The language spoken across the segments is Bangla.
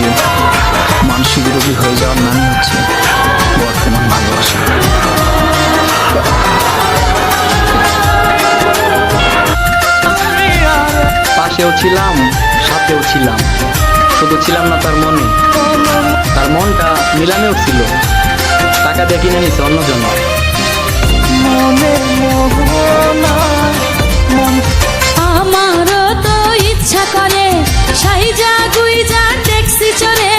দিয়ে মানসিক রোগী হয়ে যাওয়ার নামই হচ্ছে বর্তমান ভালোবাসা। পাশেও ছিলাম, সাথেও ছিলাম, শুধু ছিলাম না তার মনে। তার মনটা নিলামেও ছিল, টাকা দিয়ে কিনে নিছে অন্যজন। আমারও তো ইচ্ছা করে সাইজা গুইজা ট্যাক্সি চড়ে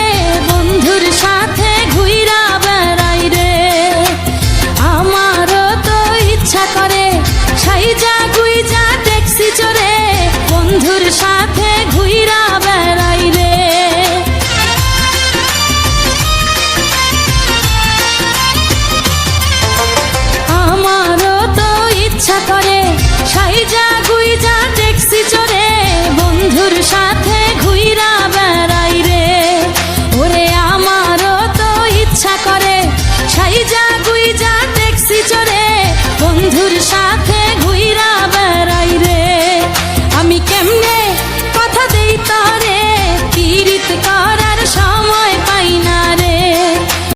বন্ধুর সাথে ঘুইরা বেড়াই রে। আমারও তো ইচ্ছা করে সাইজা গুইজা ট্যাক্সি চড়ে বন্ধুর সাথে ঘুইরা বেড়াই রে। আমারও তো ইচ্ছা করে সাইজা গুইজা ট্যাক্সি চড়ে বন্ধুর সাথে ঘুইরা বেড়াই।